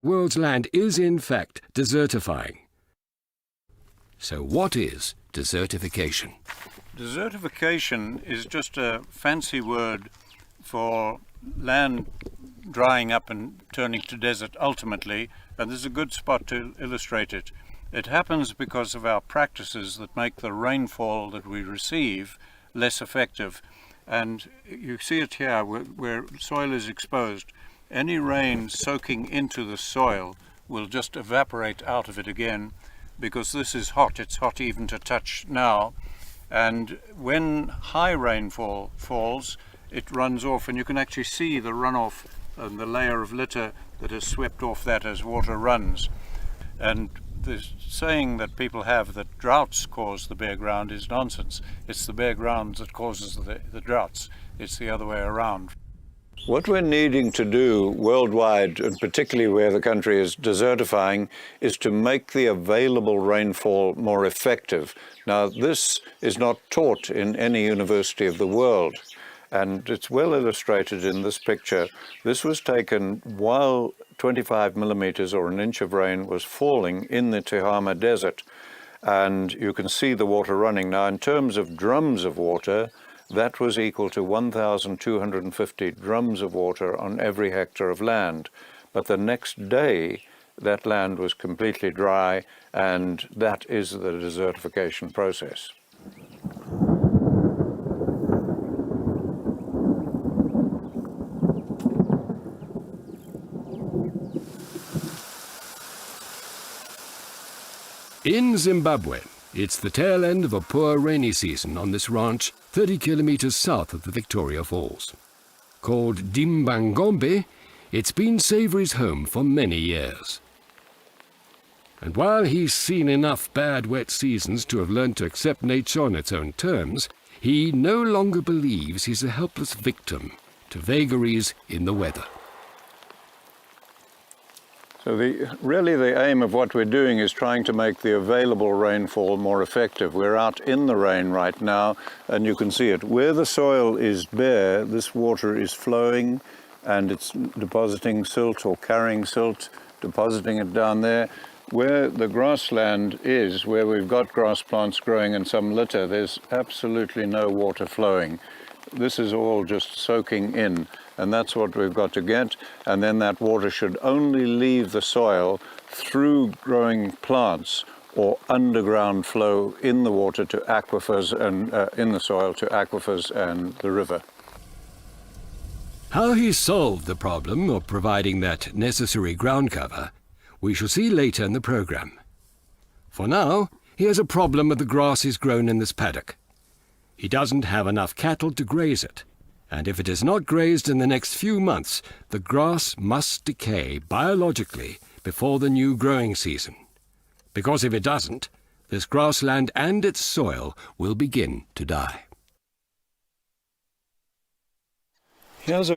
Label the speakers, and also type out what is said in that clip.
Speaker 1: world's land is in fact desertifying. So what is desertification?
Speaker 2: Desertification is just a fancy word for land drying up and turning to desert ultimately, and this is a good spot to illustrate it. It happens because of our practices that make the rainfall that we receive less effective. And you see it here where soil is exposed. Any rain soaking into the soil will just evaporate out of it again, because this is hot. It's hot even to touch now. And when high rainfall falls, it runs off, and you can actually see the runoff and the layer of litter that is swept off that as water runs. And the saying that people have that droughts cause the bare ground is nonsense. It's the bare ground that causes the droughts. It's the other way around.
Speaker 3: What we're needing to do worldwide, and particularly where the country is desertifying, is to make the available rainfall more effective. Now, this is not taught in any university of the world, and it's well illustrated in this picture. This was taken while 25 millimeters or an inch of rain was falling in the Tehama Desert, and you can see the water running. Now, in terms of drums of water, that was equal to 1,250 drums of water on every hectare of land. But the next day, that land was completely dry, and that is the desertification process.
Speaker 1: In Zimbabwe, it's the tail end of a poor rainy season on this ranch 30 kilometers south of the Victoria Falls. Called Dimbangombe, it's been Savory's home for many years. And while he's seen enough bad wet seasons to have learned to accept nature on its own terms, he no longer believes he's a helpless victim to vagaries in the weather.
Speaker 3: So really the aim of what we're doing is trying to make the available rainfall more effective. We're out in the rain right now, and you can see it. Where the soil is bare, this water is flowing, and it's depositing silt or carrying silt, depositing it down there. Where the grassland is, where we've got grass plants growing and some litter, there's absolutely no water flowing. This is all just soaking in. And that's what we've got to get, and then that water should only leave the soil through growing plants or underground flow in the water to aquifers and in the soil to aquifers and the river.
Speaker 1: How he solved the problem of providing that necessary ground cover, we shall see later in the program. For now, he has a problem with the grasses grown in this paddock. He doesn't have enough cattle to graze it. And if it is not grazed in the next few months, the grass must decay biologically before the new growing season. Because if it doesn't, this grassland and its soil will begin to die.
Speaker 3: Here's a